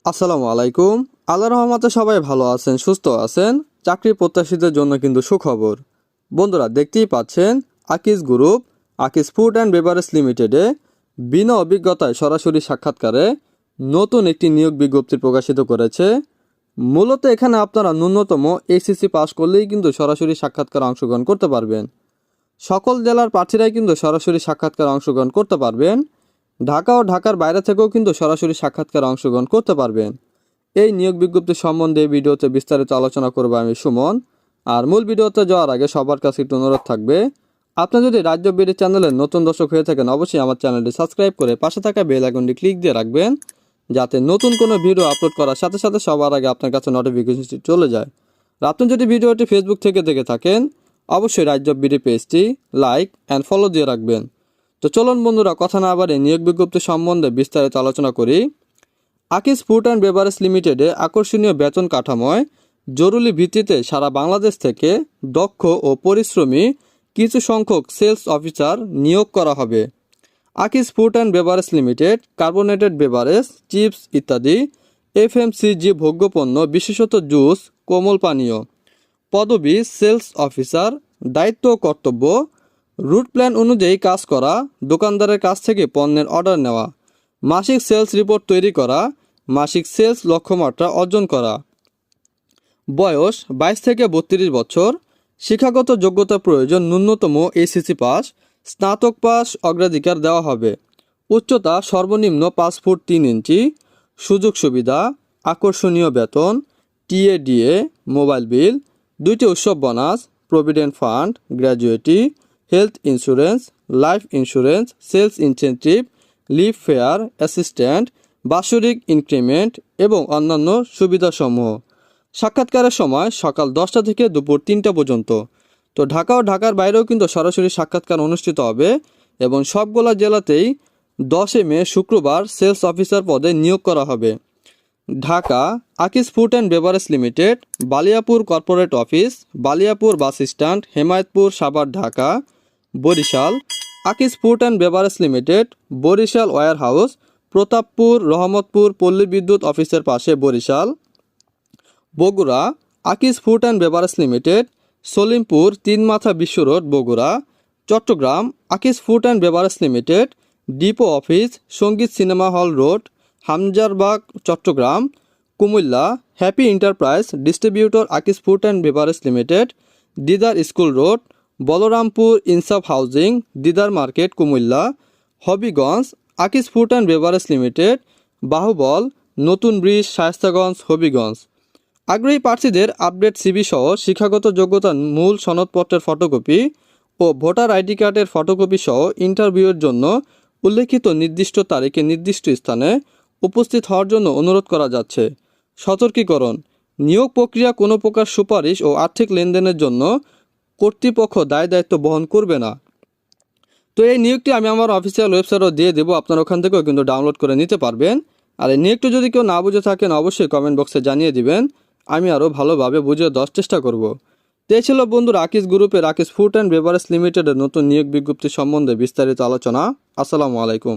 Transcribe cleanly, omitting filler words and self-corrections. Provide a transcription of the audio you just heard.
আসসালামু আলাইকুম। আল্লাহর রহমতে সবাই ভালো আছেন, সুস্থ আছেন। চাকরি প্রত্যাশীদের জন্য কিন্তু সুখবর। বন্ধুরা, দেখতেই পাচ্ছেন Akij group, Akij food and beverage লিমিটেডে বিনা অভিজ্ঞতায় সরাসরি সাক্ষাৎকারে নতুন একটি নিয়োগ বিজ্ঞপ্তি প্রকাশিত করেছে। মূলত এখানে আপনারা ন্যূনতম এইচএসসি পাস করলেই কিন্তু সরাসরি সাক্ষাৎকারে অংশগ্রহণ করতে পারবেন। সকল জেলার প্রার্থীরাই কিন্তু সরাসরি সাক্ষাৎকারে অংশগ্রহণ করতে পারবেন। ঢাকা ও ঢাকার বাইরে থেকেও কিন্তু সরাসরি সাক্ষাৎকারে অংশগ্রহণ করতে পারবেন। এই নিয়োগ বিজ্ঞপ্তি সম্বন্ধে ভিডিওতে বিস্তারিত আলোচনা করব আমি সুমন। আর মূল ভিডিওতে যাওয়ার আগে সবার কাছে একটু অনুরোধ থাকবে, আপনি যদি রাজ্য বিডি চ্যানেলের নতুন দর্শক হয়ে থাকেন অবশ্যই আমার চ্যানেলটি সাবস্ক্রাইব করে পাশে থাকা বেল আইকনটি ক্লিক দিয়ে রাখবেন, যাতে নতুন কোনো ভিডিও আপলোড করার সাথে সাথে সবার আগে আপনার কাছে নোটিফিকেশনটি চলে যায়। আর আপনি যদি ভিডিওটি ফেসবুক থেকে দেখে থাকেন অবশ্যই রাজ্য বিডি পেজটি লাইক অ্যান্ড ফলো দিয়ে রাখবেন। তো চলুন বন্ধুরা, কথা না বাড়িয়ে নিয়োগ বিজ্ঞপ্তি সম্বন্ধে বিস্তারিত আলোচনা করি। আকিজ ফুড অ্যান্ড বেভারেজ লিমিটেডে আকর্ষণীয় বেতন কাঠামোয় জরুরি ভিত্তিতে সারা বাংলাদেশ থেকে দক্ষ ও পরিশ্রমী কিছু সংখ্যক সেলস অফিসার নিয়োগ করা হবে। Akij food and beverage limited carbonated beverage, chips ইত্যাদি এফএমসিজি ভোগ্যপণ্য বিশেষত জুস, কোমল পানীয়। পদবি সেলস অফিসার। দায়িত্ব ও কর্তব্য: রুট প্ল্যান অনুযায়ী কাজ করা, দোকানদারের কাছ থেকে পণ্যের অর্ডার নেওয়া, মাসিক সেলস রিপোর্ট তৈরি করা, মাসিক সেলস লক্ষ্যমাত্রা অর্জন করা। বয়স 22 থেকে 32 বছর। শিক্ষাগত যোগ্যতা প্রয়োজন ন্যূনতম এইচএসসি পাস, স্নাতক পাস অগ্রাধিকার দেওয়া হবে। উচ্চতা সর্বনিম্ন 5 ফুট 3 ইঞ্চি। সুযোগ সুবিধা: আকর্ষণীয় বেতন, টিএডিএ, মোবাইল বিল, 2টি উৎসব bonus, provident fund, gratuity, health insurance, life insurance, sales incentive, leave fare, assistant, বাৎসরিক ইনক্রিমেন্ট এবং অন্যান্য সুবিধাসমূহ। সাক্ষাৎকারের সময় সকাল 10টা থেকে দুপুর 3টা পর্যন্ত। তো ঢাকা ও ঢাকার বাইরেও কিন্তু সরাসরি সাক্ষাৎকার অনুষ্ঠিত হবে এবং সবগুলো জেলাতেই 10 মে শুক্রবার সেলস অফিসার পদে নিয়োগ করা হবে। Dhaka Akij food and beverage limited, Baliyapur corporate office, Baliyapur bus stand, Hemayetpur, Savar, Dhaka. Barishal Akij food and beverage limited, Barishal warehouse, Pratappur, Rahmatpur পল্লী বিদ্যুৎ অফিসের পাশে, Barishal. Bogura Akij food and beverage limited, Salimpur, 3 মাথা বিশ্ব road, Bogura. Chattogram Akij food and beverage limited, depot office, Sangeet cinema hall road, Hamzarbagh, Chattogram. Cumilla happy enterprise distributor Akij food and beverage limited, Didar school road, Balarampur Insaf housing, Didar market, Cumilla. Habiganj Akij food and beverage limited, Bahubal, নতুন bridge, Shayestaganj, Habiganj. আগ্রহী প্রার্থীদের update CV সহ শিক্ষাগত যোগ্যতার মূল সনদপত্রের photocopy ও voter ID কার্ডের photocopy সহ ইন্টারভিউয়ের জন্য উল্লেখিত নির্দিষ্ট তারিখে নির্দিষ্ট স্থানে উপস্থিত হওয়ার জন্য অনুরোধ করা যাচ্ছে। সতর্কীকরণ: নিয়োগ প্রক্রিয়া কোনো প্রকার সুপারিশ ও আর্থিক লেনদেনের জন্য কর্তৃপক্ষ দায় দায়িত্ব বহন করবে না। তো এই নিয়োগটি আমি আমার অফিসিয়াল ওয়েবসাইটও দিয়ে দেবো, আপনারা ওখান থেকেও কিন্তু ডাউনলোড করে নিতে পারবেন। আর এই নিয়োগটি যদি কেউ না বুঝে থাকেন অবশ্যই কমেন্ট বক্সে জানিয়ে দিবেন, আমি আরও ভালোভাবে বুঝে দেওয়ার চেষ্টা করব। তো এই ছিল বন্ধুরা আকিজ গ্রুপের আকিজ ফুড অ্যান্ড বেভারেজ লিমিটেডের নতুন নিয়োগ বিজ্ঞপ্তি সম্বন্ধে বিস্তারিত আলোচনা। আসসালামু আলাইকুম।